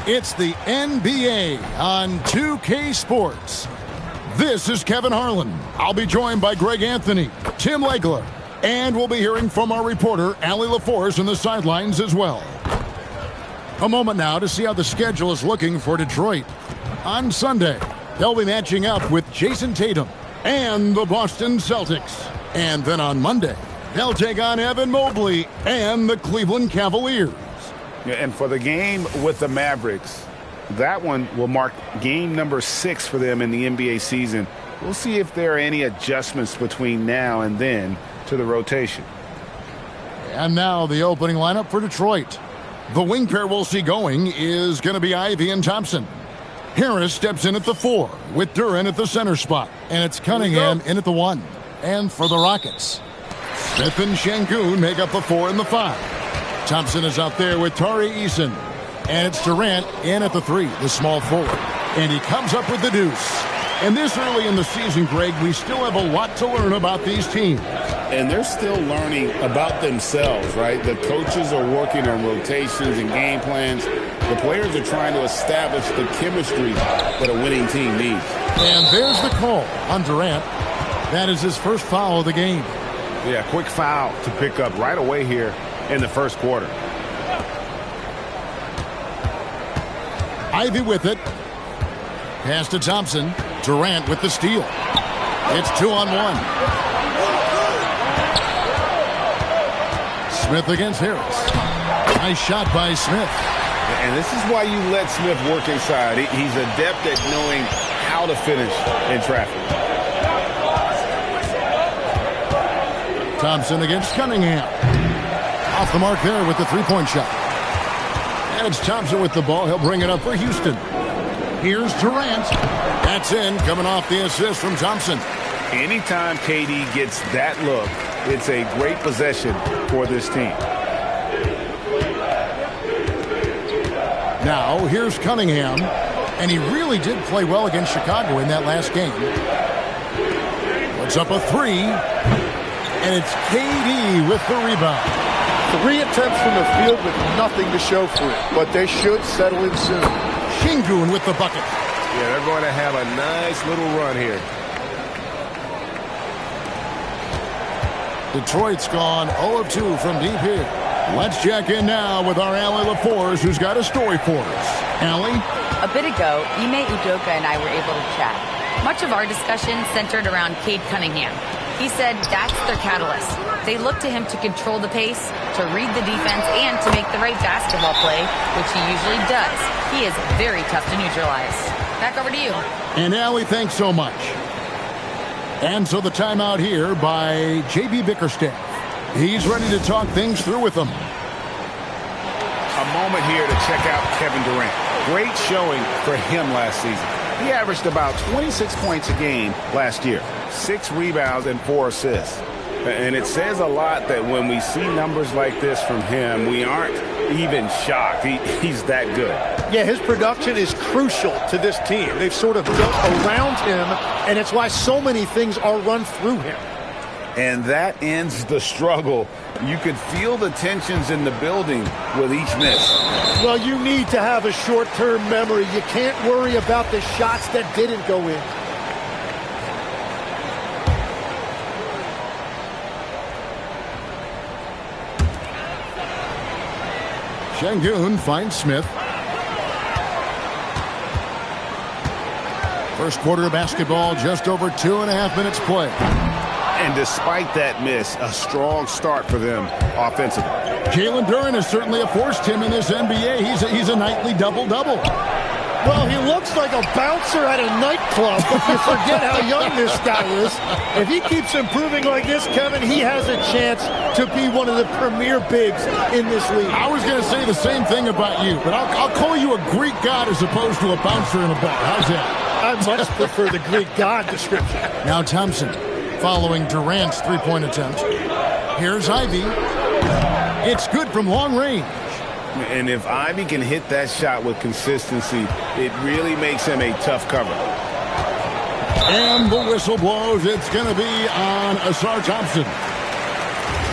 It's the NBA on 2K Sports. This is Kevin Harlan. I'll be joined by Greg Anthony, Tim Legler, and we'll be hearing from our reporter, Allie LaForce, in the sidelines as well. A moment now to see how the schedule is looking for Detroit. On Sunday, they'll be matching up with Jason Tatum and the Boston Celtics. And then on Monday, they'll take on Evan Mobley and the Cleveland Cavaliers. Yeah, and for the game with the Mavericks, that one will mark game number 6 for them in the NBA season. We'll see if there are any adjustments between now and then to the rotation. And now the opening lineup for Detroit. The wing pair we'll see going is going to be Ivy and Thompson. Harris steps in at the 4 with Duren at the center spot. And it's Cunningham in at the 1. And for the Rockets, Smith and Şengün make up the 4 and the 5. Thompson is out there with Tari Eason. And it's Durant in at the 3, the small forward. And he comes up with the deuce. And this early in the season, Greg, we still have a lot to learn about these teams. And they're still learning about themselves, right? The coaches are working on rotations and game plans. The players are trying to establish the chemistry that a winning team needs. And there's the call on Durant. That is his first foul of the game. Yeah, quick foul to pick up right away here in the first quarter. Ivy with it. Pass to Thompson. Durant with the steal. It's 2-on-1. Smith against Harris. Nice shot by Smith. And this is why you let Smith work inside. He's adept at knowing how to finish in traffic. Thompson against Cunningham. Off the mark there with the three-point shot. And it's Thompson with the ball. He'll bring it up for Houston. Here's Durant. That's in, coming off the assist from Thompson. Anytime KD gets that look, it's a great possession for this team. Now, here's Cunningham. And he really did play well against Chicago in that last game. Puts up a 3. And it's KD with the rebound. 3 attempts from the field with nothing to show for it. But they should settle in soon. Şengün with the bucket. Yeah, they're going to have a nice little run here. Detroit's gone 0 of 2 from deep here. Let's check in now with our Allie LaForce, who's got a story for us. Allie? A bit ago, Ime Udoka and I were able to chat. Much of our discussion centered around Cade Cunningham. He said that's their catalyst. They look to him to control the pace, to read the defense, and to make the right basketball play, which he usually does. He is very tough to neutralize. Back over to you. And Allie, thanks so much. And so the timeout here by J.B. Bickerstaff. He's ready to talk things through with them. A moment here to check out Kevin Durant. Great showing for him last season. He averaged about 26 points a game last year, 6 rebounds and 4 assists. And it says a lot that when we see numbers like this from him, we aren't even shocked. He's that good. Yeah, his production is crucial to this team. They've sort of built around him, and it's why so many things are run through him. And that ends the struggle. You could feel the tensions in the building with each miss. Well, you need to have a short-term memory. You can't worry about the shots that didn't go in. Şengün finds Smith. First quarter of basketball, just over 2.5 minutes play. And despite that miss, a strong start for them offensively. Jalen Duren has certainly forced him in this NBA. He's a nightly double-double. Well, he looks like a bouncer at a nightclub, but you forget how young this guy is. If he keeps improving like this, Kevin, he has a chance to be one of the premier bigs in this league. I was going to say the same thing about you, but I'll call you a Greek god as opposed to a bouncer in a bar. How's that? I much prefer the Greek god description. Now Thompson following Durant's three-point attempt. Here's Ivy. It's good from long range. And if Ivy can hit that shot with consistency, it really makes him a tough cover. And the whistle blows. It's going to be on Asar Thompson.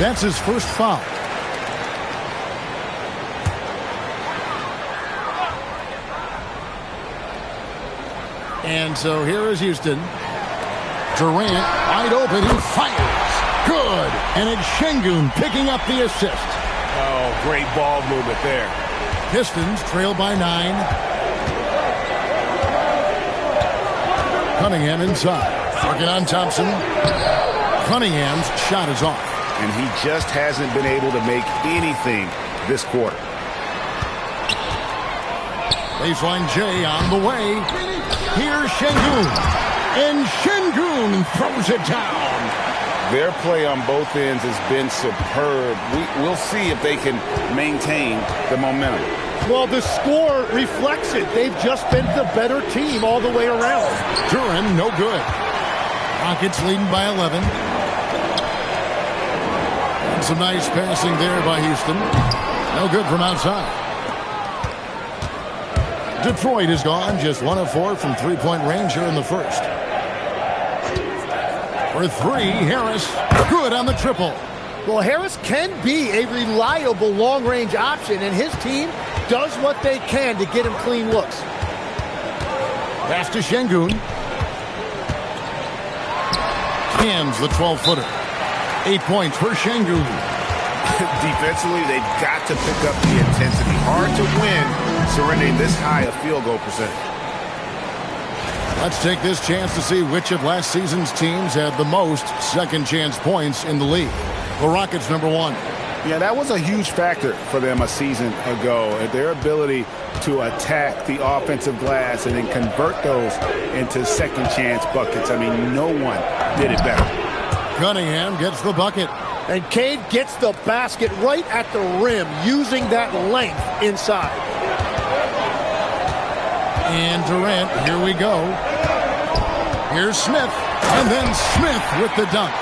That's his first foul. And so here is Houston. Durant wide open. He fires. Good. And it's Şengün picking up the assist. Oh, great ball movement there. Pistons trail by 9. Cunningham inside. Working on Thompson. Cunningham's shot is off. And he just hasn't been able to make anything this quarter. Baseline J on the way. Here's Şengün. And Şengün throws it down. Their play on both ends has been superb. We'll see if they can maintain the momentum. Well, the score reflects it. They've just been the better team all the way around. Duren, no good. Rockets leading by 11. And some nice passing there by Houston. No good from outside. Detroit is gone. Just 1 of 4 from three-point range here in the first. For 3, Harris. Good on the triple. Well, Harris can be a reliable long-range option, and his team does what they can to get him clean looks. Pass to Şengün. Hands the 12-footer. 8 points for Şengün. Defensively, they've got to pick up the intensity. Hard to win surrendering this high a field goal percentage. Let's take this chance to see which of last season's teams had the most second chance points in the league. The Rockets, number 1. Yeah, that was a huge factor for them a season ago. Their ability to attack the offensive glass and then convert those into second chance buckets. I mean, no one did it better. Cunningham gets the bucket. And Cade gets the basket right at the rim, using that length inside. And Durant, here we go. Here's Smith, and then Smith with the dunk.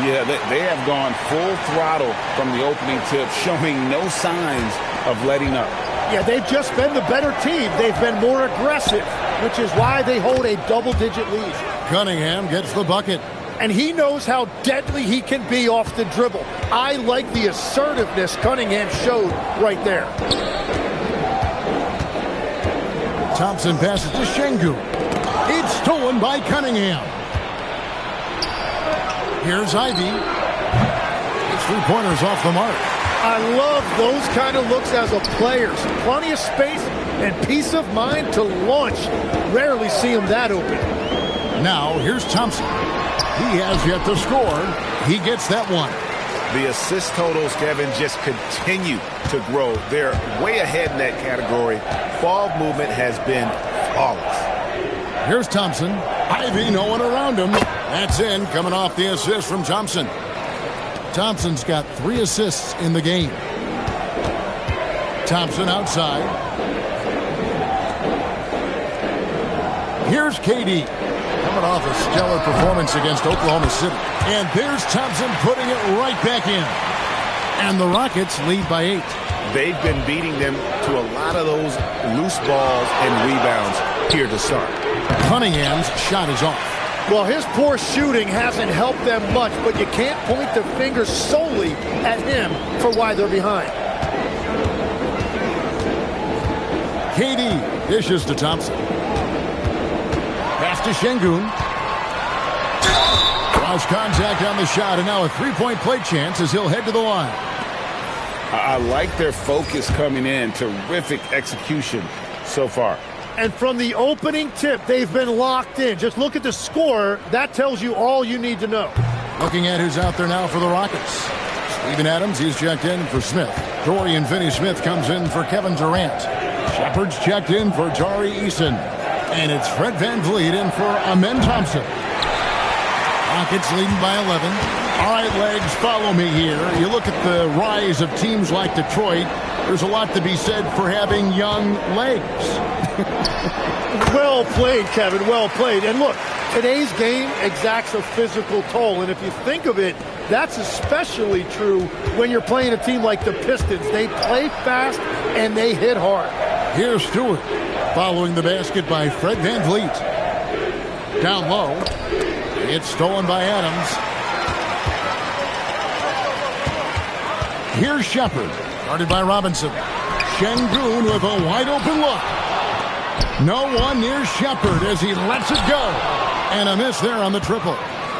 Yeah, they have gone full throttle from the opening tip, showing no signs of letting up. Yeah, they've just been the better team. They've been more aggressive, which is why they hold a double-digit lead. Cunningham gets the bucket. And he knows how deadly he can be off the dribble. I like the assertiveness Cunningham showed right there. Thompson passes to Şengün. It's stolen by Cunningham. Here's Ivy. It's 3-pointers off the mark. I love those kind of looks as a player. Plenty of space and peace of mind to launch. Rarely see him that open. Now, here's Thompson. He has yet to score. He gets that one. The assist totals, Kevin, just continue to grow. They're way ahead in that category. Ball movement has been flawless. Here's Thompson. Ivy, no one around him. That's in, coming off the assist from Thompson. Thompson's got 3 assists in the game. Thompson outside. Here's KD. Coming off a stellar performance against Oklahoma City. And there's Thompson putting it right back in. And the Rockets lead by 8. They've been beating them to a lot of those loose balls and rebounds here to start. Cunningham's shot is off. Well, his poor shooting hasn't helped them much, but you can't point the finger solely at him for why they're behind. KD dishes to Thompson. Pass to Şengün. Lost contact on the shot, and now a 3-point play chance as he'll head to the line. I like their focus coming in. Terrific execution so far. And from the opening tip, they've been locked in. Just look at the score. That tells you all you need to know. Looking at who's out there now for the Rockets. Steven Adams, he's checked in for Smith. Dorian Finney-Smith comes in for Kevin Durant. Shepard's checked in for Tari Eason. And it's Fred VanVleet in for Amen Thompson. Rockets leading by 11. All right, Legs, follow me here. You look at the rise of teams like Detroit. There's a lot to be said for having young legs. Well played, Kevin. Well played. And look, today's game exacts a physical toll. And if you think of it, that's especially true when you're playing a team like the Pistons. They play fast and they hit hard. Here's Stewart following the basket by Fred VanVleet. Down low. It's stolen by Adams. Here's Shepard. Guarded by Robinson. Şengün with a wide open look. No one near Shepard as he lets it go. And a miss there on the triple.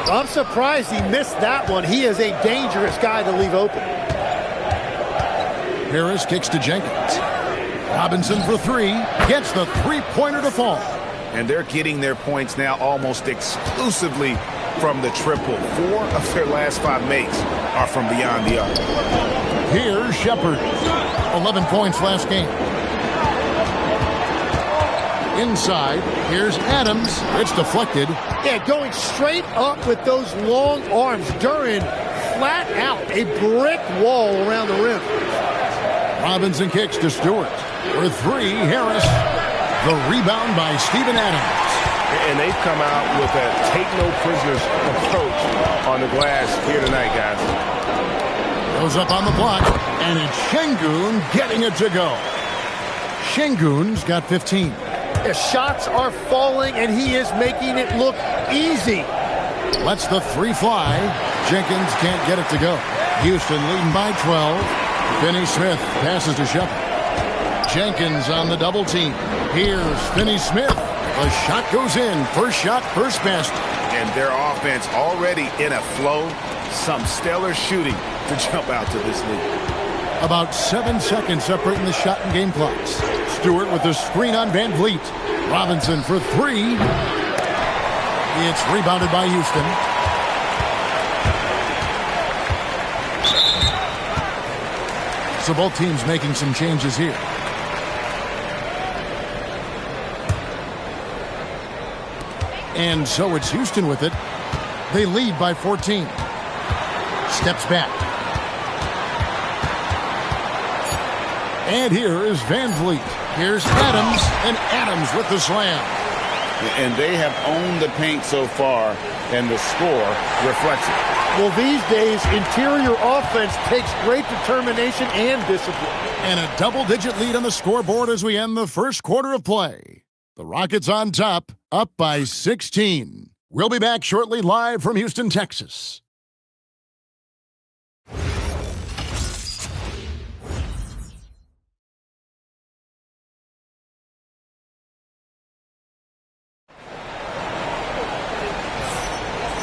I'm surprised he missed that one. He is a dangerous guy to leave open. Harris kicks to Jenkins. Robinson for three. Gets the three-pointer to fall. And they're getting their points now almost exclusively from the triple. 4 of their last 5 makes are from beyond the arc. Here's Shepard. 11 points last game. Inside, here's Adams. It's deflected. Yeah, going straight up with those long arms. Duran flat out. A brick wall around the rim. Robinson kicks to Stewart. For three, Harris. The rebound by Steven Adams. And they've come out with a take-no-prisoners approach on the glass here tonight, guys. Goes up on the block, and it's Şengün getting it to go. Şengün's got 15. The shots are falling, and he is making it look easy. Lets the three fly. Jenkins can't get it to go. Houston leading by 12. Finney-Smith passes to Shepard. Jenkins on the double team. Here's Finney-Smith. The shot goes in. First shot, first best. And their offense already in a flow. Some stellar shooting to jump out to this lead. About 7 seconds separating the shot and game clocks. Stewart with the screen on Van Vliet. Robinson for three. It's rebounded by Houston. So both teams making some changes here. And so it's Houston with it. They lead by 14. Steps back. And here is Van Vliet. Here's Adams, and Adams with the slam. And they have owned the paint so far, and the score reflects it. Well, these days, interior offense takes great determination and discipline. And a double-digit lead on the scoreboard as we end the first quarter of play. The Rockets on top, up by 16. We'll be back shortly live from Houston, Texas.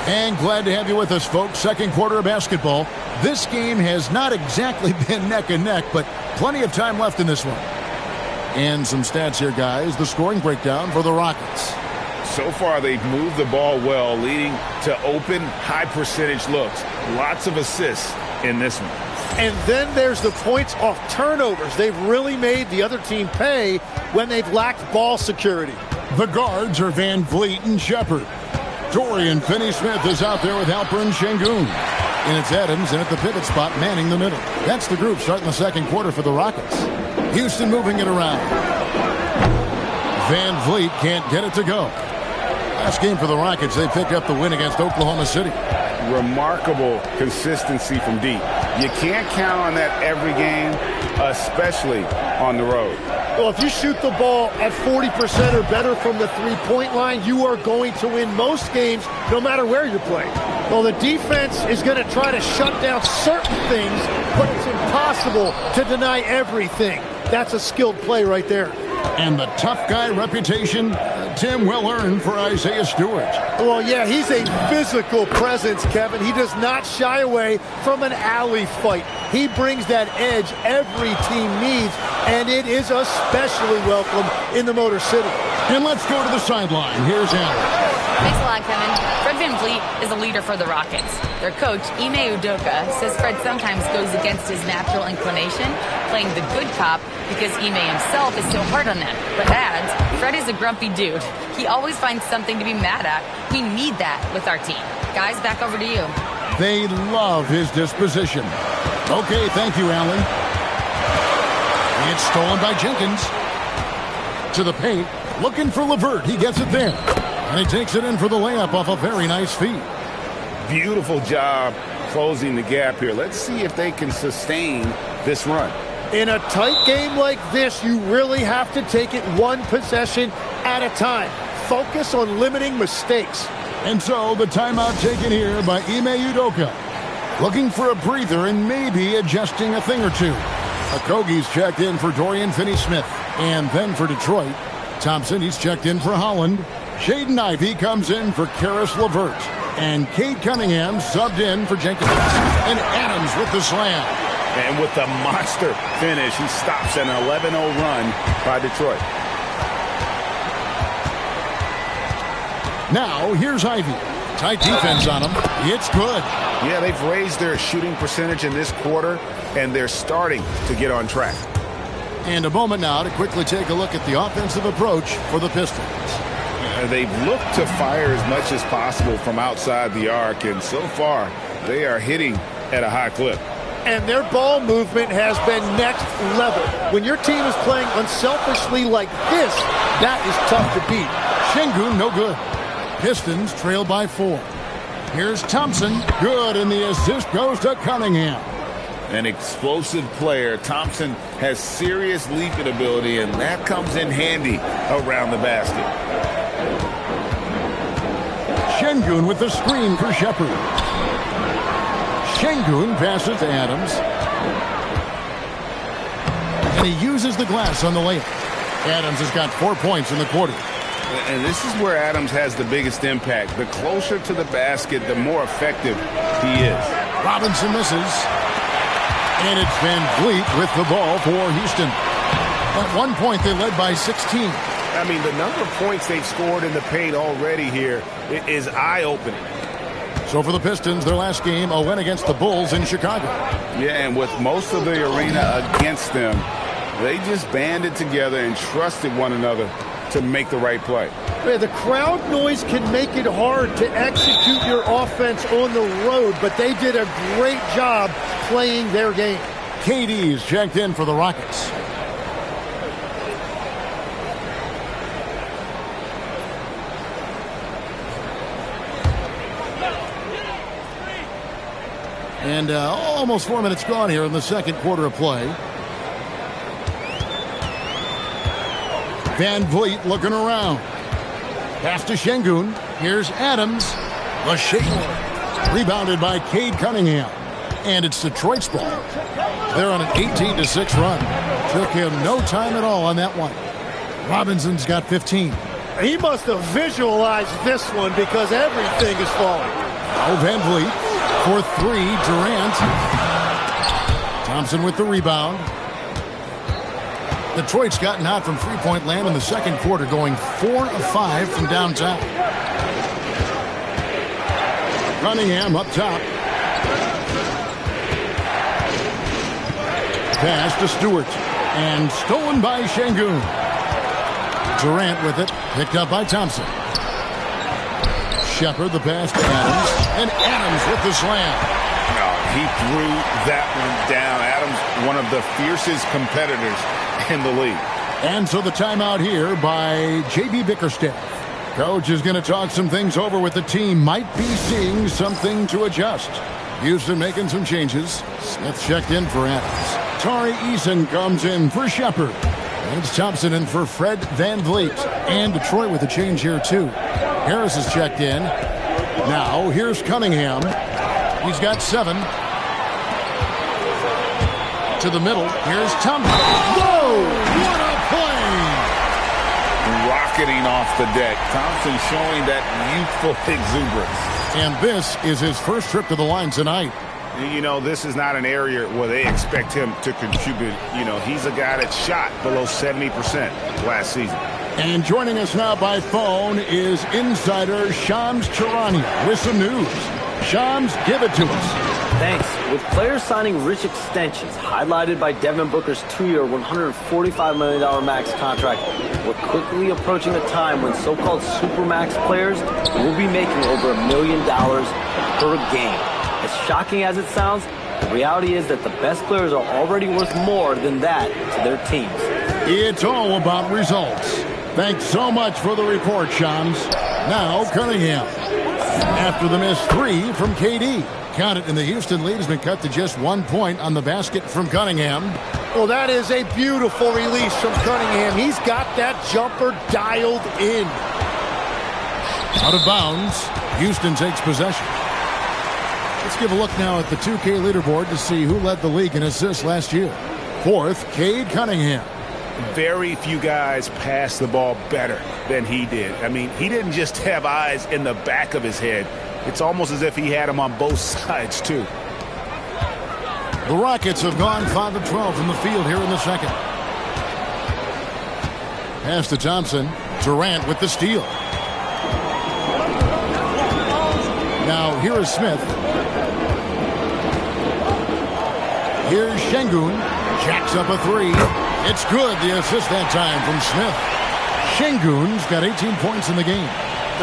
And glad to have you with us, folks. Second quarter of basketball. This game has not exactly been neck and neck, but plenty of time left in this one. And some stats here, guys. The scoring breakdown for the Rockets. So far, they've moved the ball well, leading to open, high-percentage looks. Lots of assists in this one. And then there's the points off turnovers. They've really made the other team pay when they've lacked ball security. The guards are Van Vliet and Shepard. Dorian Finney-Smith is out there with Halper and Şengün. And it's Adams in at the pivot spot, manning the middle. That's the group starting the second quarter for the Rockets. Houston moving it around. Van Vliet can't get it to go. Last game for the Rockets, they picked up the win against Oklahoma City. Remarkable consistency from deep. You can't count on that every game, especially on the road. Well, if you shoot the ball at 40% or better from the three-point line, you are going to win most games no matter where you're playing. Well, the defense is going to try to shut down certain things, but it's impossible to deny everything. That's a skilled play right there. And the tough guy reputation, Tim, well earned for Isaiah Stewart. Well, yeah, he's a physical presence, Kevin. He does not shy away from an alley fight. He brings that edge every team needs, and it is especially welcome in the Motor City. And let's go to the sideline. Here's Allen. Thanks a lot, Kevin. Fred VanVleet is a leader for the Rockets. Their coach, Ime Udoka, says Fred sometimes goes against his natural inclination, playing the good cop because Ime himself is so hard on them. But adds, Fred is a grumpy dude. He always finds something to be mad at. We need that with our team. Guys, back over to you. They love his disposition. Okay, thank you, Allen. It's stolen by Jenkins. To the paint, looking for LeVert. He gets it there. And he takes it in for the layup off a very nice feed. Beautiful job closing the gap here. Let's see if they can sustain this run. In a tight game like this, you really have to take it one possession at a time. Focus on limiting mistakes. And so the timeout taken here by Ime Udoka. Looking for a breather and maybe adjusting a thing or two. Okogie's checked in for Dorian Finney-Smith. And then for Detroit, Thompson, he's checked in for Holland. Shaden Ivey comes in for Karis LeVert. And Cade Cunningham subbed in for Jenkins. And Adams with the slam. And with the monster finish, he stops an 11-0 run by Detroit. Now, here's Ivey. Tight defense on him. It's good. Yeah, they've raised their shooting percentage in this quarter, and they're starting to get on track. And a moment now to quickly take a look at the offensive approach for the Pistons. They've looked to fire as much as possible from outside the arc, and so far, they are hitting at a high clip. And their ball movement has been next level. When your team is playing unselfishly like this, that is tough to beat. Şengün, no good. Pistons trail by 4. Here's Thompson. Good, and the assist goes to Cunningham. An explosive player. Thompson has serious leaping ability, and that comes in handy around the basket. Şengün with the screen for Shepard. Şengün passes to Adams. And he uses the glass on the layup. Adams has got 4 points in the quarter. And this is where Adams has the biggest impact. The closer to the basket, the more effective he is. Robinson misses. And it's Van Vliet with the ball for Houston. At one point, they led by 16. I mean, the number of points they've scored in the paint already here is eye-opening. So for the Pistons, their last game, a win against the Bulls in Chicago. Yeah, and with most of the arena against them, they just banded together and trusted one another to make the right play. The crowd noise can make it hard to execute your offense on the road, but they did a great job playing their game. KD's checked in for the Rockets. And almost 4 minutes gone here in the second quarter of play. Van Vliet looking around. Pass to Şengün. Here's Adams. The shake. Rebounded by Cade Cunningham. And it's Detroit's ball. They're on an 18-6 run. Took him no time at all on that one. Robinson's got 15. He must have visualized this one because everything is falling. Oh, Van Vliet for 3. Durant. Thompson with the rebound. Detroit's gotten out from three-point land in the second quarter, going 4 of 5 from downtown. Cunningham up top. Pass to Stewart. And stolen by Şengün. Durant with it. Picked up by Thompson. Shepard the pass to Adams. And Adams with the slam. He threw that one down. Adams, one of the fiercest competitors in the league. And so the timeout here by J.B. Bickerstaff. Coach is going to talk some things over with the team. Might be seeing something to adjust. Houston making some changes. Smith checked in for Adams. Tari Eason comes in for Shepard. It's Thompson in for Fred Van Vliet. And Detroit with a change here too. Harris is checked in. Now here's Cunningham. He's got 7. To the middle. Here's Thompson. Whoa! What a play! Rocketing off the deck. Thompson showing that youthful exuberance. And this is his first trip to the line tonight. You know, this is not an area where they expect him to contribute. You know, he's a guy that shot below 70% last season. And joining us now by phone is insider Shams Charania with some news. Shams, give it to us. Thanks. With players signing rich extensions, highlighted by Devin Booker's 2-year, $145 million max contract, we're quickly approaching a time when so-called supermax players will be making over $1 million per game. As shocking as it sounds, the reality is that the best players are already worth more than that to their teams. It's all about results. Thanks so much for the report, Shams. Now, Cunningham. After the missed 3 from KD. Count it, and the Houston lead has been cut to just 1 point on the basket from Cunningham. Well, that is a beautiful release from Cunningham. He's got that jumper dialed in. Out of bounds. Houston takes possession. Let's give a look now at the 2K leaderboard to see who led the league in assists last year. 4th, Cade Cunningham. very few guys pass the ball better than he did. I mean, he didn't just have eyes in the back of his head. It's almost as if he had them on both sides, too. The Rockets have gone 5 of 12 from the field here in the second. Pass to Thompson. Durant with the steal. Now here is Smith. Here's Şengün. Jacks up a three. It's good. The assist that time from Smith. Şengün's got 18 points in the game.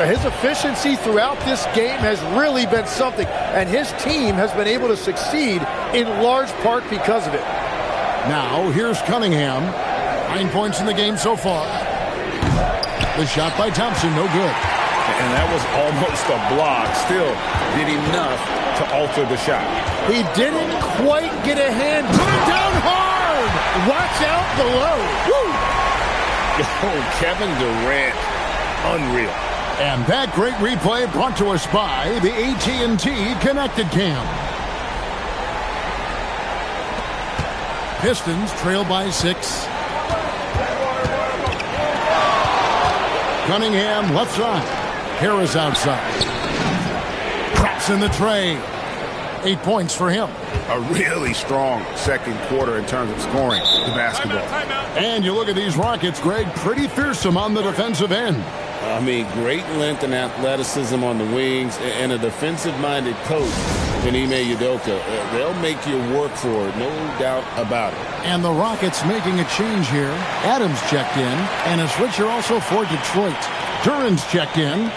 His efficiency throughout this game has really been something, and his team has been able to succeed in large part because of it. Now here's Cunningham. 9 points in the game so far. The shot by Thompson, no good. And that was almost a block. Still did enough to alter the shot. He didn't quite get a hand. Put it down hard. Watch out below. Woo! Oh, Kevin Durant. Unreal. And that great replay brought to us by the AT&T Connected Cam. Pistons trail by 6. Cunningham left side. Harris outside. Traps in the tray. 8 points for him. A really strong second quarter in terms of scoring the basketball. And you look at these Rockets, Greg, pretty fearsome on the defensive end. I mean, great length and athleticism on the wings, and a defensive-minded coach in Ime Udoka. They'll make you work for it, no doubt about it. And the Rockets making a change here. Adams checked in, and a switcher also for Detroit. Duran's checked in.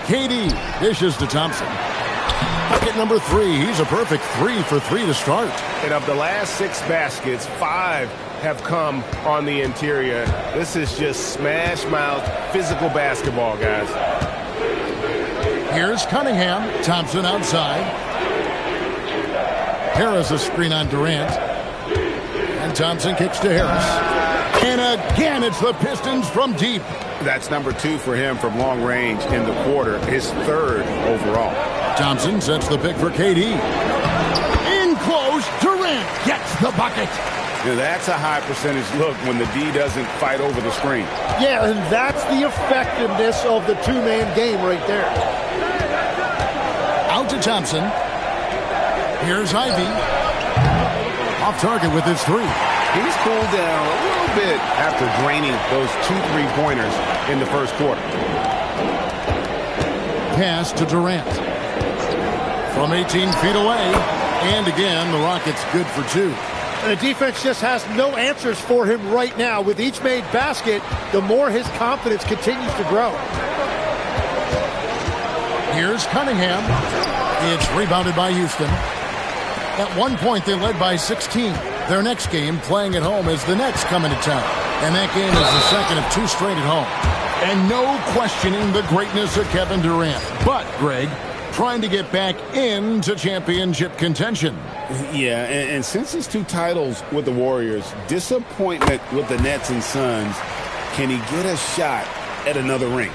KD dishes to Thompson. Bucket number 3. He's a perfect 3 for 3 to start. And of the last 6 baskets, 5 have come on the interior. This is just smash mouth physical basketball, guys. Here's Cunningham. Thompson outside. Harris a screen on Durant. And Thompson kicks to Harris. And again, it's the Pistons from deep. That's number 2 for him from long range in the quarter. His 3rd overall. Thompson sets the pick for KD. In close, Durant gets the bucket. Now that's a high percentage look when the D doesn't fight over the screen. Yeah, and that's the effectiveness of the two-man game right there. Out to Thompson. Here's Ivy. Off target with his 3. He's cooled down a little bit after draining those 2 3-pointers in the first quarter. Pass to Durant. From 18 feet away. And again, the Rockets good for 2. The defense just has no answers for him right now. With each made basket, the more his confidence continues to grow. Here's Cunningham. It's rebounded by Houston. At one point, they led by 16. Their next game, playing at home, as the Nets come into town. And that game is the second of 2 straight at home. And no questioning the greatness of Kevin Durant. But, Greg, trying to get back into championship contention. Yeah, and since his 2 titles with the Warriors, disappointment with the Nets and Suns, can he get a shot at another ring?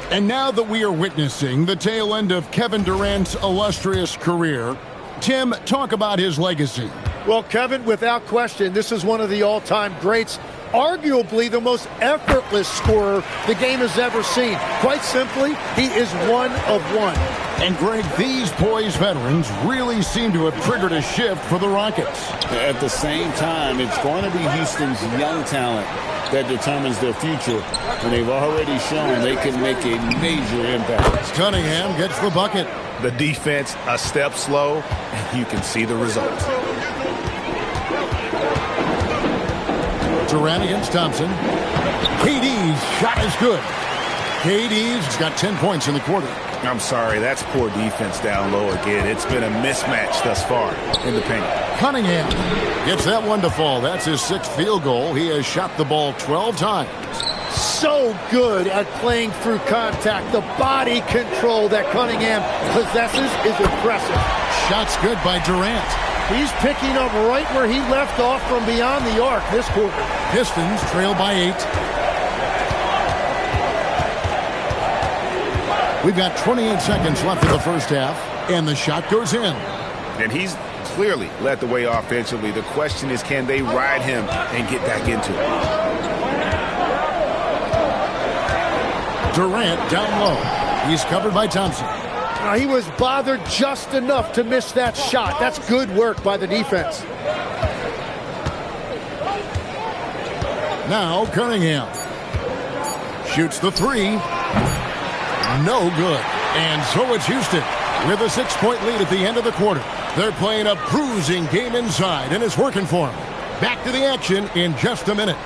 And now that we are witnessing the tail end of Kevin Durant's illustrious career, Tim, talk about his legacy. Well, Kevin, without question, this is one of the all-time greats. Arguably the most effortless scorer the game has ever seen. Quite simply, he is one of one. And, Greg, these boys veterans really seem to have triggered a shift for the Rockets. At the same time, it's going to be Houston's young talent that determines their future. And they've already shown they can make a major impact. Cunningham gets the bucket. The defense a step slow, and you can see the results. Durant against Thompson. KD's shot is good. KD's got 10 points in the quarter. I'm sorry, that's poor defense down low again. It's been a mismatch thus far in the paint. Cunningham gets that one to fall. That's his 6th field goal. He has shot the ball 12 times. So good at playing through contact. The body control that Cunningham possesses is impressive. Shots good by Durant. He's picking up right where he left off from beyond the arc this quarter. Pistons trail by 8. We've got 28 seconds left in the first half. And the shot goes in. And he's clearly led the way offensively. The question is, can they ride him and get back into it? Durant down low. He's covered by Thompson. He was bothered just enough to miss that shot. That's good work by the defense. Now Cunningham shoots the three. No good. And so it's Houston with a 6-point lead at the end of the quarter. They're playing a bruising game inside, and it's working for them. Back to the action in just a minute.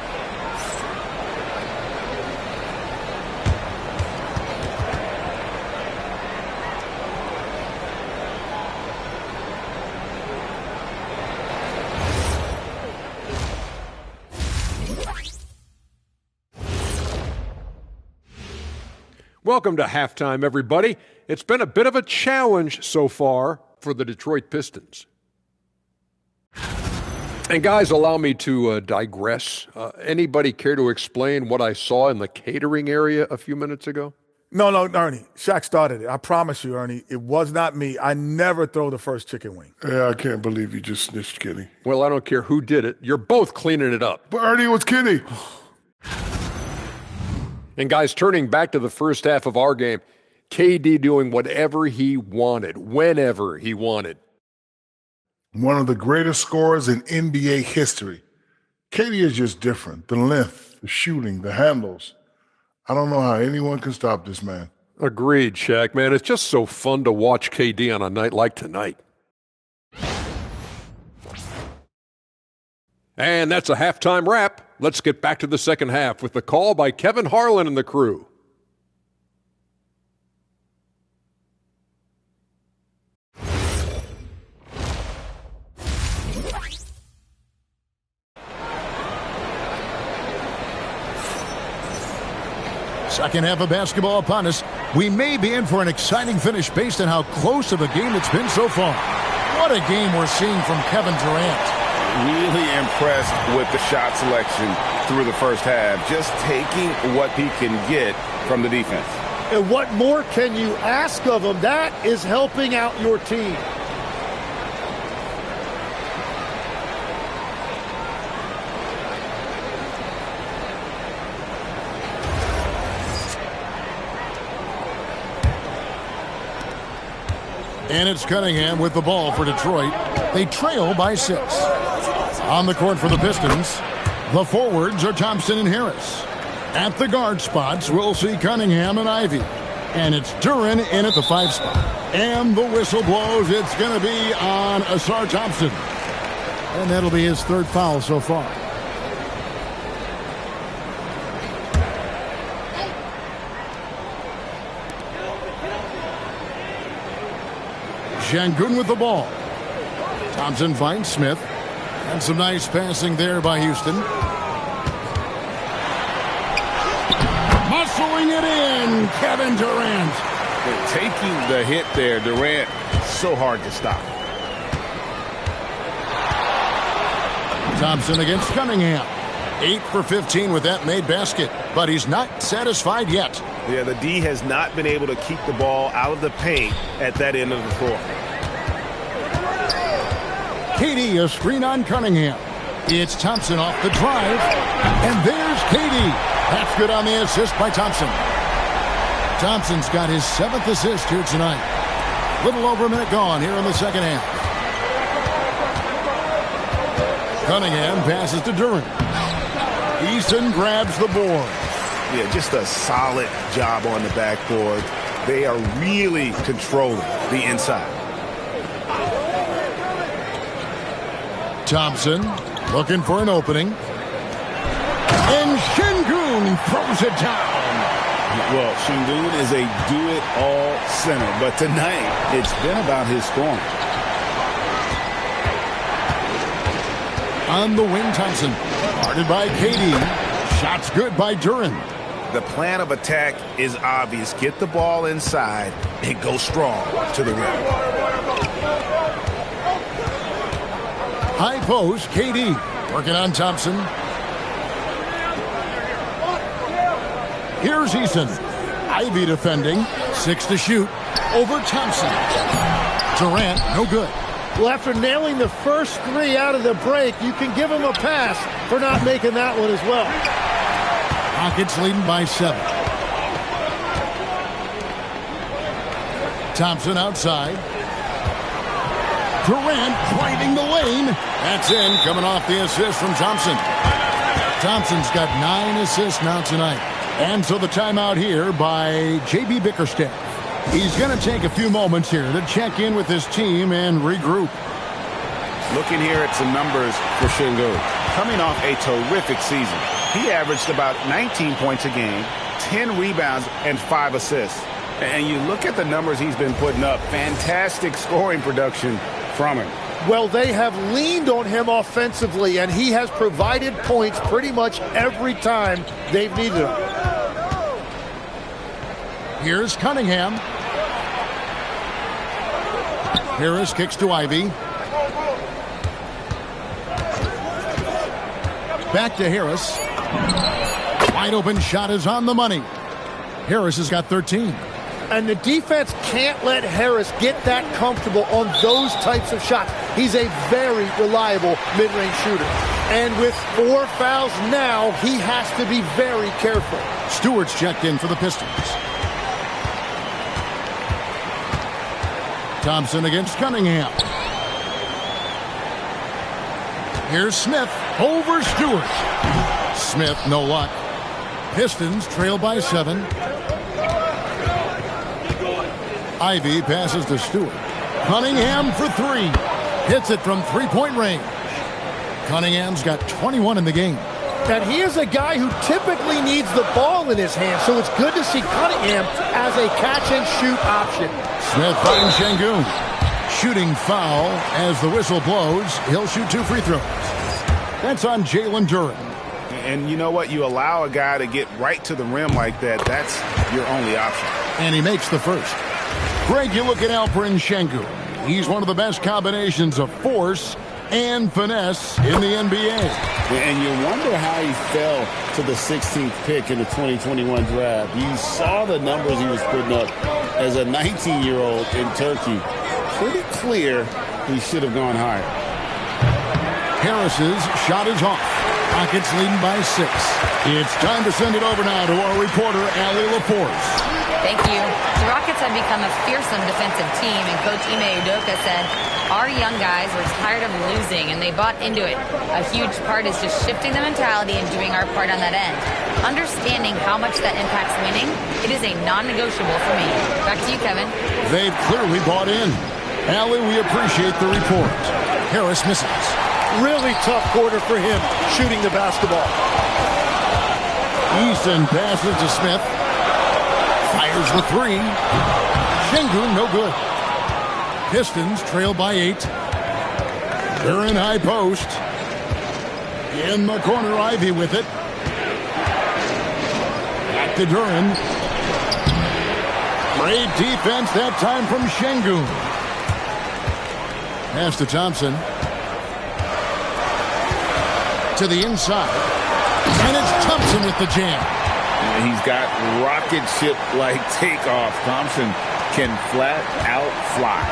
Welcome to halftime, everybody. It's been a bit of a challenge so far for the Detroit Pistons. And guys, allow me to digress. Anybody care to explain what I saw in the catering area a few minutes ago? No, Ernie. Shaq started it. I promise you, Ernie, it was not me. I never throw the first chicken wing. Yeah, I can't believe you just snitched Kenny. Well, I don't care who did it. You're both cleaning it up. But Ernie, it was Kenny. And guys, turning back to the first half of our game, KD doing whatever he wanted, whenever he wanted. One of the greatest scorers in NBA history. KD is just different. The length, the shooting, the handles. I don't know how anyone can stop this man. Agreed, Shaq, man. It's just so fun to watch KD on a night like tonight. And that's a halftime wrap. Let's get back to the second half with the call by Kevin Harlan and the crew. Second half of basketball upon us. We may be in for an exciting finish based on how close of a game it's been so far. What a game we're seeing from Kevin Durant. Really impressed with the shot selection through the first half. Just taking what he can get from the defense. And what more can you ask of him? That is helping out your team. And it's Cunningham with the ball for Detroit. They trail by 6. On the court for the Pistons, the forwards are Thompson and Harris. At the guard spots, we'll see Cunningham and Ivy. And it's Duren in at the 5 spot. And the whistle blows. It's going to be on Asar Thompson. And that'll be his 3rd foul so far. Şengün with the ball. Thompson finds Smith. And some nice passing there by Houston. Muscling it in, Kevin Durant. Taking the hit there, Durant, so hard to stop. Thompson against Cunningham. 8 for 15 with that made basket, but he's not satisfied yet. Yeah, the D has not been able to keep the ball out of the paint at that end of the floor. KD, a screen on Cunningham. It's Thompson off the drive, and there's KD. That's good on the assist by Thompson. Thompson's got his 7th assist here tonight. Little over a minute gone here in the second half. Cunningham passes to Duren. Easton grabs the board. Yeah, just a solid job on the backboard. They are really controlling the inside. Thompson looking for an opening. And Şengün throws it down. Well, Şengün is a do-it-all center, but tonight it's been about his scoring. On the wing, Thompson. Guarded by KD. Shots good by Duren. The plan of attack is obvious. Get the ball inside and go strong to the rim. High post, KD. Working on Thompson. Here's Easton. Ivy defending. 6 to shoot. Over Thompson. Durant, no good. Well, after nailing the first 3 out of the break, you can give him a pass for not making that one as well. Rockets leading by 7. Thompson outside. Durant driving the lane. That's in, coming off the assist from Thompson. Thompson's got 9 assists now tonight. And so the timeout here by J.B. Bickerstaff. He's going to take a few moments here to check in with his team and regroup. Looking here at some numbers for Sengun. Coming off a terrific season. He averaged about 19 points a game, 10 rebounds, and 5 assists. And you look at the numbers he's been putting up, fantastic scoring production from him. Well, they have leaned on him offensively, and he has provided points pretty much every time they've needed him. Here's Cunningham. Harris kicks to Ivy. Back to Harris. Wide open shot is on the money. Harris has got 13. And the defense can't let Harris get that comfortable on those types of shots. He's a very reliable mid-range shooter. And with 4 fouls now, he has to be very careful. Stewart's checked in for the Pistons. Thompson against Cunningham. Here's Smith over Stewart. Smith, no luck. Pistons trail by 7. Ivy passes to Stewart. Cunningham for 3. Hits it from 3-point range. Cunningham's got 21 in the game. And he is a guy who typically needs the ball in his hand, so it's good to see Cunningham as a catch-and-shoot option. Smith finds Sengun. Shooting foul as the whistle blows. He'll shoot 2 free throws. That's on Jalen Duren. And you know what? You allow a guy to get right to the rim like that, that's your only option. And he makes the first. Greg, you look at Alperen Sengun. He's one of the best combinations of force and finesse in the NBA. And you wonder how he fell to the 16th pick in the 2021 draft. You saw the numbers he was putting up as a 19-year-old in Turkey. Pretty clear he should have gone higher. Harris's shot is off. Rockets leading by 6. It's time to send it over now to our reporter, Allie LaForce. Thank you. The Rockets have become a fearsome defensive team, and Coach Ime Udoka said, our young guys were tired of losing, and they bought into it. A huge part is just shifting the mentality and doing our part on that end. Understanding how much that impacts winning, it is a non-negotiable for me. Back to you, Kevin. They've clearly bought in. Allie, we appreciate the report. Harris misses. Really tough quarter for him, shooting the basketball. Easton passes to Smith. Fires the 3. Sengun, no good. Pistons trail by 8. They're in high post. In the corner, Ivy with it. Back to Duren. Great defense that time from Sengun. Pass to Thompson. To the inside. And it's Thompson with the jam. And he's got rocket ship-like takeoff. Thompson can flat out fly.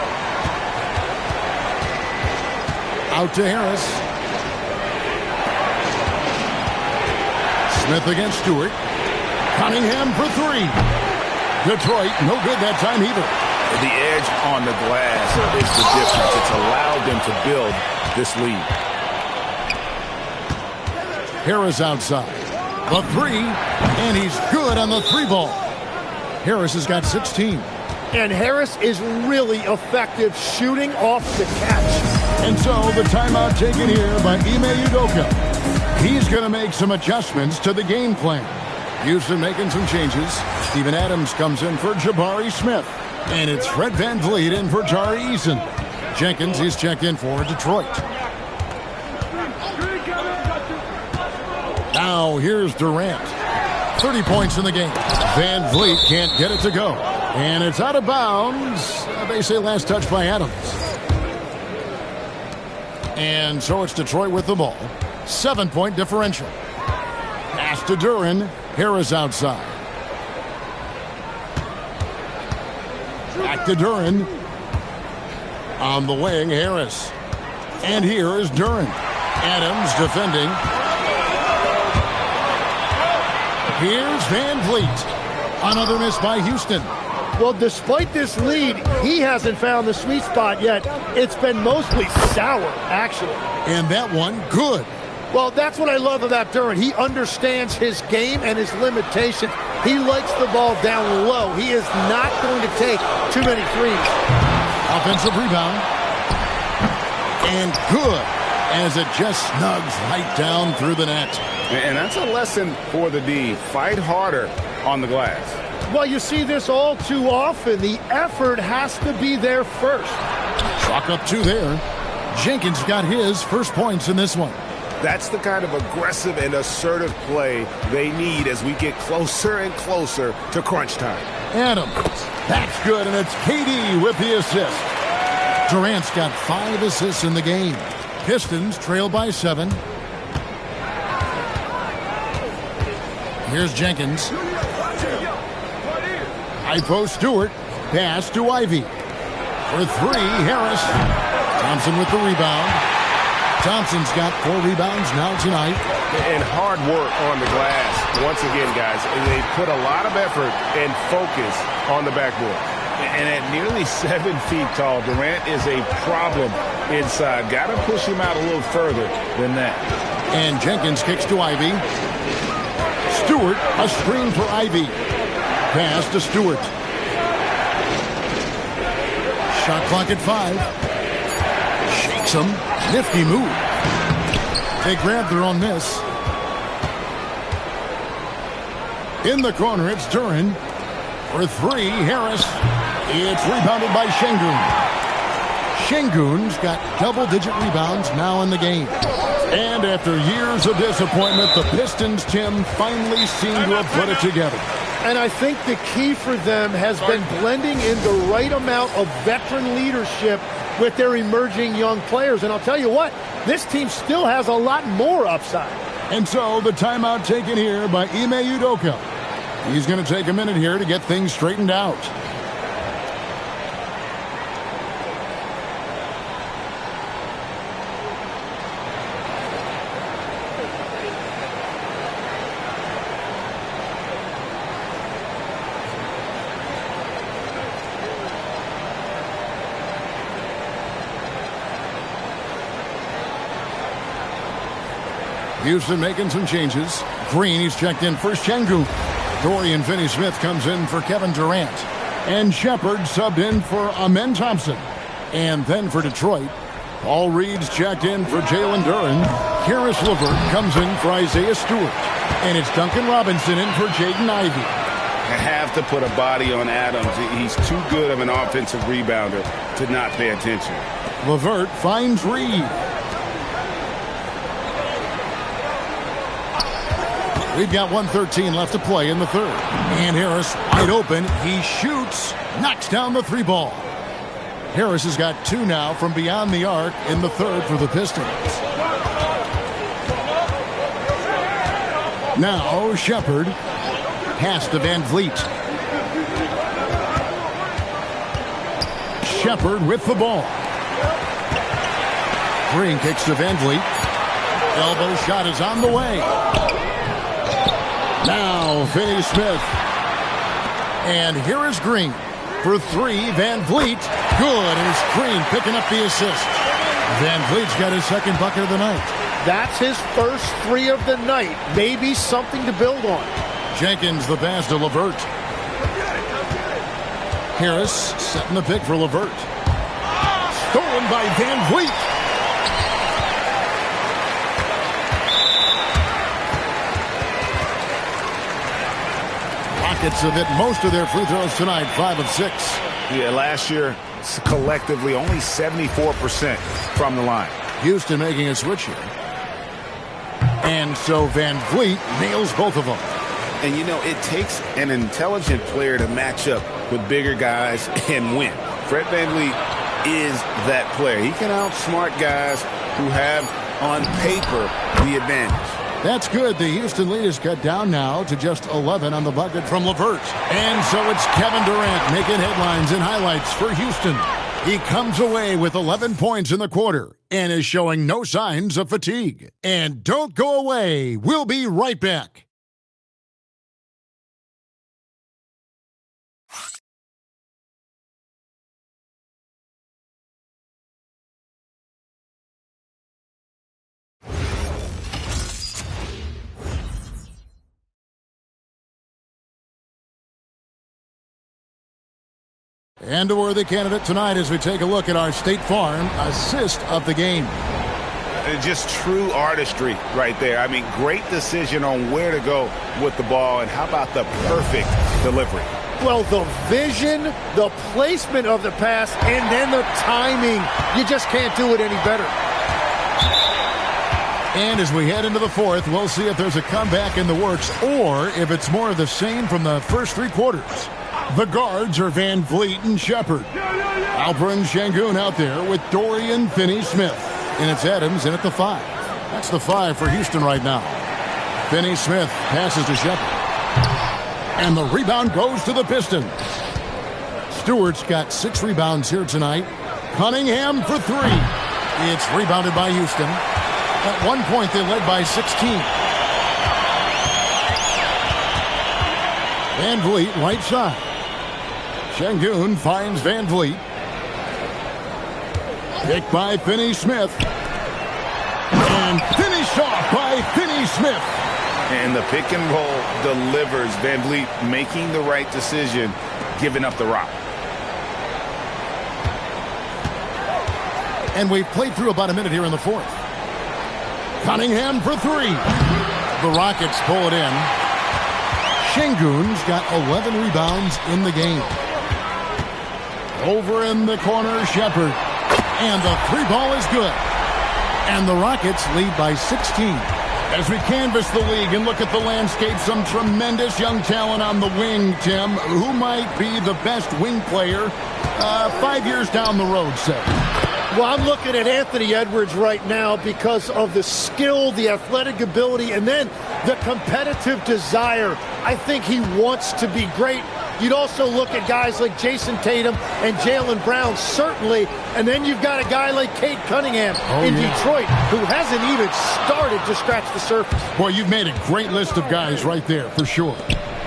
Out to Harris. Smith against Stewart. Cunningham for 3. Detroit, no good that time either. The edge on the glass is the difference. It's allowed them to build this lead. Harris outside. The 3, and he's good on the 3 ball. Harris has got 16. And Harris is really effective shooting off the catch. And so the timeout taken here by Ime Udoka. He's going to make some adjustments to the game plan. Houston making some changes. Steven Adams comes in for Jabari Smith. And it's Fred VanVleet in for Tari Eason. Jenkins is checked in for Detroit. Now here's Durant. 30 points in the game. VanVleet can't get it to go. And it's out of bounds. They say last touch by Adams. And so it's Detroit with the ball. 7-point differential. Pass to Duren. Harris outside. Back to Duren. On the wing, Harris. And here is Duran. Adams defending. Here's Van Vliet. Another miss by Houston. Well, despite this lead, he hasn't found the sweet spot yet. It's been mostly sour, actually. And that one, good. Well, that's what I love about Duran. He understands his game and his limitations. He likes the ball down low. He is not going to take too many threes. Offensive rebound. And good, as it just snugs right down through the net. And that's a lesson for the D. Fight harder on the glass. Well, you see this all too often. The effort has to be there first. Chalk up 2 there. Jenkins got his first points in this one. That's the kind of aggressive and assertive play they need as we get closer and closer to crunch time. Adams. That's good, and it's KD with the assist. Durant's got 5 assists in the game. Pistons trail by 7. Here's Jenkins. High post Stewart. Pass to Ivy. For 3, Harris. Thompson with the rebound. Thompson's got 4 rebounds now tonight. And hard work on the glass. Once again, guys, they put a lot of effort and focus on the backboard. And at nearly 7 feet tall, Durant is a problem inside. Got to push him out a little further than that. And Jenkins kicks to Ivy. Stewart, a screen for Ivy. Pass to Stewart. Shot clock at 5. Shakes him. Nifty move. They grab their own miss. In the corner, it's Duran. For 3, Harris. It's rebounded by Şengün. Şengün's got double-digit rebounds now in the game. And after years of disappointment, the Pistons, Tim, finally seem to have put it together. And I think the key for them has been blending in the right amount of veteran leadership with their emerging young players. And I'll tell you what, this team still has a lot more upside. And so the timeout taken here by Ime Udoka. He's going to take a minute here to get things straightened out. Houston making some changes. Green, he's checked in for Şengün. Dorian Finney-Smith comes in for Kevin Durant. And Shepard subbed in for Amen Thompson. And then for Detroit, Paul Reed's checked in for Jalen Duran. Karis LeVert comes in for Isaiah Stewart. And it's Duncan Robinson in for Jaden Ivey. I have to put a body on Adams. He's too good of an offensive rebounder to not pay attention. LeVert finds Reed. We've got 1:13 left to play in the third. And Harris wide open. He shoots, knocks down the 3 ball. Harris has got 2 now from beyond the arc in the third for the Pistons. Now Shepard. Pass to Van Vliet. Shepard with the ball. Green kicks to Van Vliet. Elbow shot is on the way. Now Finney-Smith. And here is Green. For 3, Van Vliet. Good, and it's Green picking up the assist. Van Vliet's got his second bucket of the night. That's his first 3 of the night. Maybe something to build on. Jenkins the pass to LeVert. Harris setting the pick for LeVert. Stolen by Van Vliet. Rockets have hit most of their free throws tonight, 5 of 6. Yeah, last year, collectively, only 74% from the line. Houston making a switch here. And so Van Vliet nails both of them. And, you know, it takes an intelligent player to match up with bigger guys and win. Fred VanVleet is that player. He can outsmart guys who have, on paper, the advantage. That's good. The Houston lead is cut down now to just 11 on the bucket from LeVert. And so it's Kevin Durant making headlines and highlights for Houston. He comes away with 11 points in the quarter and is showing no signs of fatigue. And don't go away. We'll be right back. And a worthy candidate tonight as we take a look at our State Farm assist of the game. Just true artistry right there. I mean, great decision on where to go with the ball, and how about the perfect delivery? Well, the vision, the placement of the pass, and then the timing. You just can't do it any better. And as we head into the fourth, we'll see if there's a comeback in the works or if it's more of the same from the first three quarters. The guards are Van Vliet and Shepard. Alperen Şengün out there with Dorian Finney-Smith. And it's Adams in at the 5. That's the 5 for Houston right now. Finney-Smith passes to Shepard. And the rebound goes to the Pistons. Stewart's got 6 rebounds here tonight. Cunningham for 3. It's rebounded by Houston. At one point, they led by 16. Van Vliet, right side. Şengün finds Van Vliet. Picked by Finney-Smith. And finished off by Finney-Smith. And the pick and roll delivers. Van Vliet making the right decision, giving up the rock. And we've played through about a minute here in the fourth. Cunningham for 3. The Rockets pull it in. Şengün's got 11 rebounds in the game. Over in the corner, Shepard. And the 3 ball is good. And the Rockets lead by 16. As we canvass the league and look at the landscape, some tremendous young talent on the wing, Tim. Who might be the best wing player 5 years down the road, say? Well, I'm looking at Anthony Edwards right now because of the skill, the athletic ability, and then the competitive desire. I think he wants to be great. You'd also look at guys like Jason Tatum and Jaylen Brown, certainly. And then you've got a guy like Cade Cunningham in Detroit who hasn't even started to scratch the surface. Boy, you've made a great list of guys right there, for sure.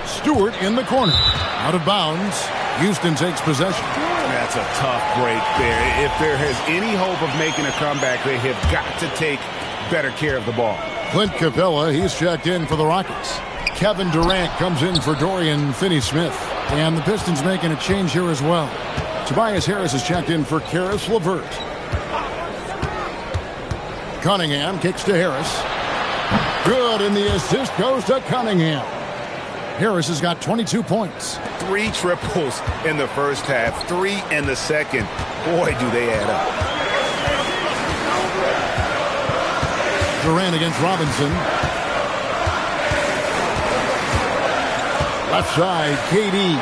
Stewart in the corner. Out of bounds. Houston takes possession. That's a tough break there. If there has any hope of making a comeback, they have got to take better care of the ball. Clint Capella, he's checked in for the Rockets. Kevin Durant comes in for Dorian Finney-Smith. And the Pistons making a change here as well. Tobias Harris is checked in for Karis LeVert. Cunningham kicks to Harris. Good, and the assist goes to Cunningham. Harris has got 22 points. 3 triples in the first half, 3 in the second. Boy, do they add up. Durant against Robinson. Left side, KD.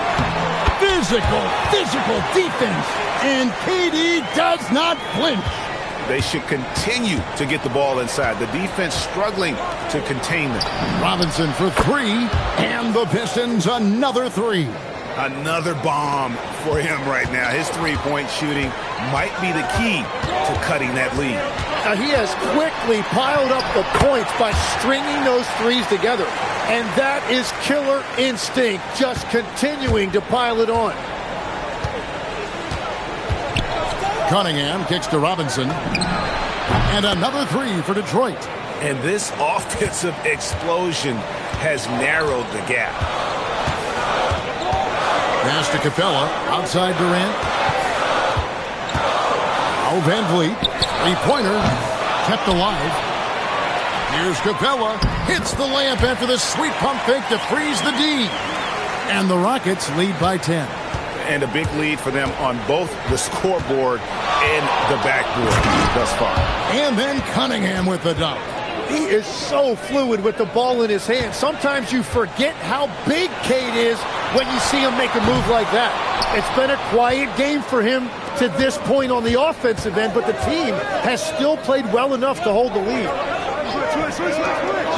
Physical defense. And KD does not flinch. They should continue to get the ball inside. The defense struggling to contain them. Robinson for 3. And the Pistons another 3. Another bomb for him right now. His three-point shooting might be the key to cutting that lead. Now, he has quickly piled up the points by stringing those threes together. And that is killer instinct, just continuing to pile it on. Cunningham kicks to Robinson. And another 3 for Detroit. And this offensive explosion has narrowed the gap. Pass to Capella. Outside Durant. Now Van Vliet. 3-pointer. Kept alive. Here's Capella. Hits the layup after the sweet pump fake to freeze the D. And the Rockets lead by 10. And a big lead for them on both the scoreboard and the backboard thus far. And then Cunningham with the dunk. He is so fluid with the ball in his hand. Sometimes you forget how big Cade is when you see him make a move like that. It's been a quiet game for him to this point on the offensive end, but the team has still played well enough to hold the lead.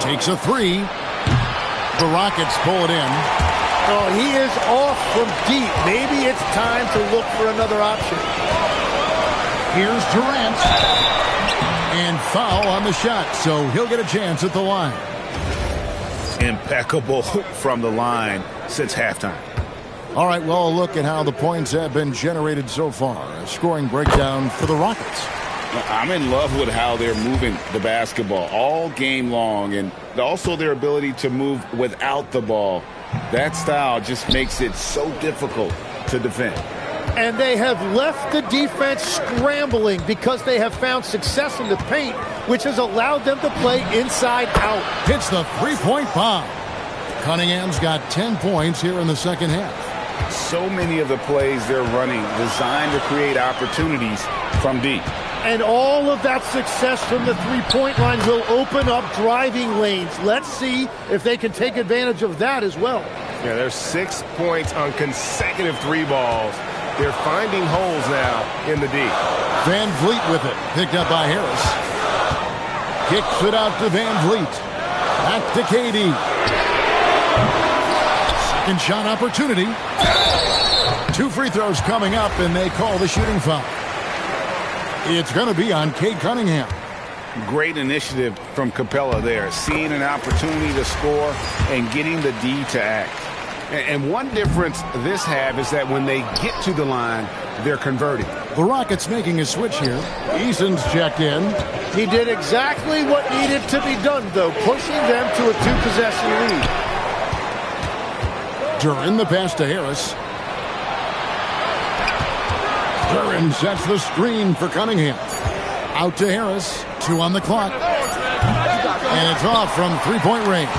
Takes a 3. The Rockets pull it in. Oh, he is off from deep. Maybe it's time to look for another option. Here's Durant. And foul on the shot, so he'll get a chance at the line. Impeccable from the line since halftime. All right, well, a look at how the points have been generated so far. A scoring breakdown for the Rockets. I'm in love with how they're moving the basketball all game long, and also their ability to move without the ball. That style just makes it so difficult to defend. And they have left the defense scrambling because they have found success in the paint, which has allowed them to play inside out. Hits the three-point bomb. Cunningham's got 10 points here in the second half. So many of the plays they're running designed to create opportunities from deep. And all of that success from the three-point line will open up driving lanes. Let's see if they can take advantage of that as well. Yeah, there's 6 points on consecutive three balls. They're finding holes now in the D. Van Vliet with it. Picked up by Harris. Kicks it out to Van Vliet. Back to KD. Second shot opportunity. 2 free throws coming up, and they call the shooting foul. It's going to be on Cade Cunningham. Great initiative from Capella there, seeing an opportunity to score and getting the D to act. And one difference this half is that when they get to the line, they're converting. The Rockets making a switch here. Eason's checked in. He did exactly what needed to be done, though, pushing them to a 2-possession lead. Duran the pass to Harris. Duran sets the screen for Cunningham. Out to Harris. 2 on the clock. And it's off from three-point range.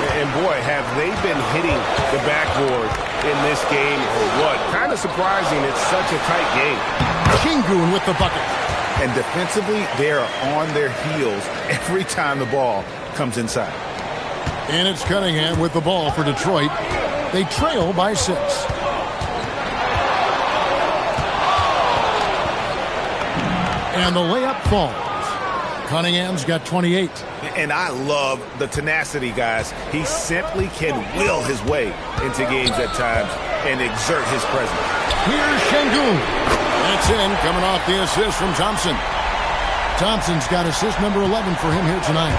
And boy, have they been hitting the backboard in this game or what? Kind of surprising it's such a tight game. Şengün with the bucket. And defensively, they are on their heels every time the ball comes inside. And it's Cunningham with the ball for Detroit. They trail by 6. And the layup falls. Cunningham's got 28. And I love the tenacity, guys. He simply can will his way into games at times and exert his presence. Here's Şengün. That's in, coming off the assist from Thompson. Thompson's got assist number 11 for him here tonight.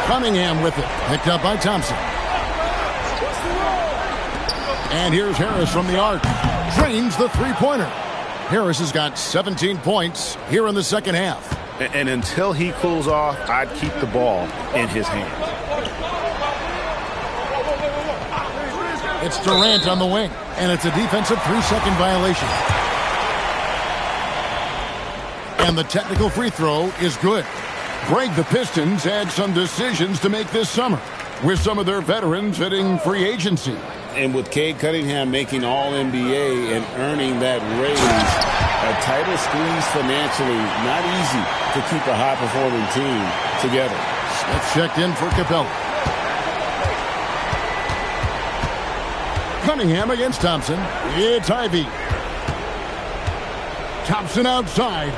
Cunningham with it, picked up by Thompson. And here's Harris from the arc. Drains the three-pointer. Harris has got 17 points here in the second half. And until he cools off, I'd keep the ball in his hands. It's Durant on the wing, and it's a defensive 3-second violation. And the technical free throw is good. Greg, the Pistons had some decisions to make this summer, with some of their veterans hitting free agency. And with Cade Cunningham making All-NBA and earning that raise, a tighter squeeze financially, not easy to keep a high-performing team together. Smith checked in for Capella. Cunningham against Thompson. It's Ivy. Thompson outside.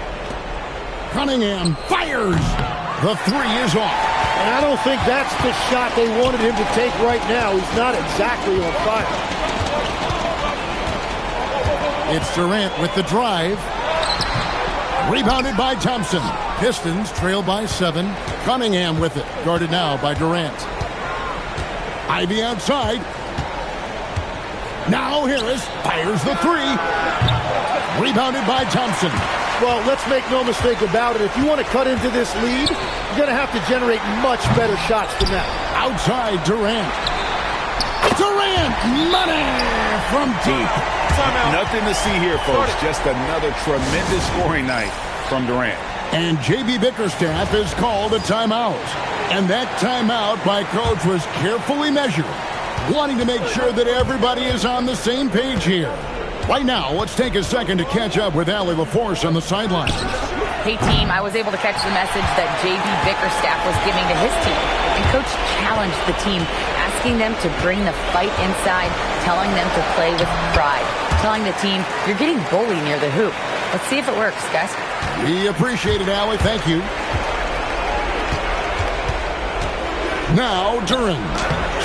Cunningham fires. The 3 is off. And I don't think that's the shot they wanted him to take right now. He's not exactly on fire. It's Durant with the drive. Rebounded by Thompson. Pistons trail by 7. Cunningham with it. Guarded now by Durant. Ivy outside. Now Harris fires the 3. Rebounded by Thompson. Well, let's make no mistake about it. If you want to cut into this lead, you're going to have to generate much better shots than that. Outside Durant. Durant, money from deep. Nothing to see here, folks. Just another tremendous scoring night from Durant. And J.B. Bickerstaff has called a timeout. And that timeout by coach was carefully measured, wanting to make sure that everybody is on the same page here. Right now, let's take a second to catch up with Allie LaForce on the sideline. Hey, team, I was able to catch the message that J.B. Bickerstaff was giving to his team. And Coach challenged the team, asking them to bring the fight inside, telling them to play with pride, telling the team, you're getting bullied near the hoop. Let's see if it works, guys. We appreciate it, Allie. Thank you. Now, Duran.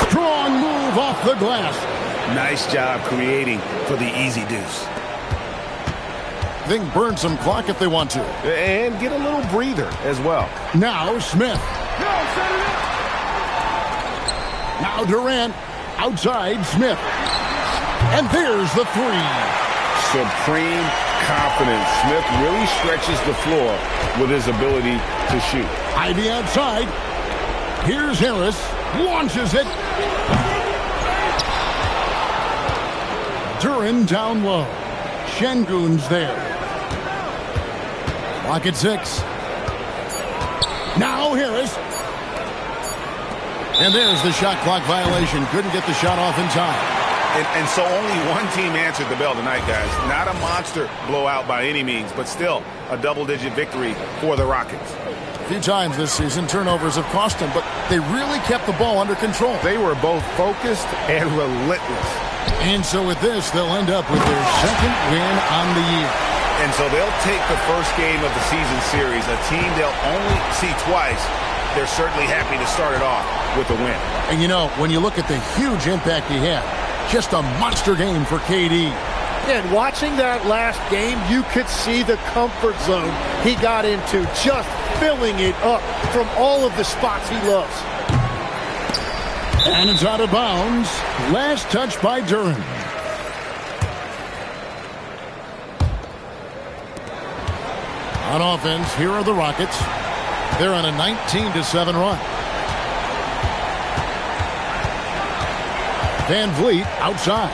Strong move off the glass. Nice job creating for the easy deuce. They can burn some clock if they want to. And get a little breather as well. Now Smith. Now Durant. Outside Smith. And there's the three. Supreme confidence. Smith really stretches the floor with his ability to shoot. Ivy outside. Here's Harris. Launches it. Duran down low. Şengün's there. Clock at 6. Now Harris. And there's the shot clock violation. Couldn't get the shot off in time. And so only one team answered the bell tonight, guys. Not a monster blowout by any means, but still a double-digit victory for the Rockets. A few times this season, turnovers have cost them, but they really kept the ball under control. They were both focused and relentless. And so with this, they'll end up with their second win on the year. And so they'll take the first game of the season series, a team they'll only see twice. They're certainly happy to start it off with a win. And you know, when you look at the huge impact he had, just a monster game for KD. And watching that last game, you could see the comfort zone he got into, just filling it up from all of the spots he loves. And it's out of bounds. Last touch by Duran. On offense, here are the Rockets. They're on a 19-7 run. Van Vliet outside.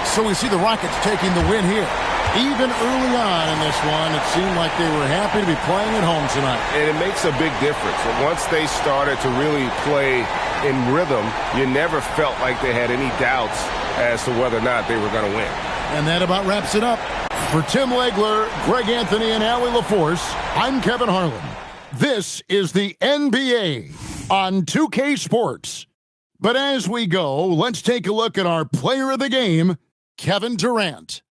So we see the Rockets taking the win here. Even early on in this one, it seemed like they were happy to be playing at home tonight. And it makes a big difference. Once they started to really play in rhythm, you never felt like they had any doubts as to whether or not they were going to win. And that about wraps it up. For Tim Legler, Greg Anthony, and Allie LaForce, I'm Kevin Harlan. This is the NBA on 2K Sports. But as we go, let's take a look at our player of the game, Kevin Durant.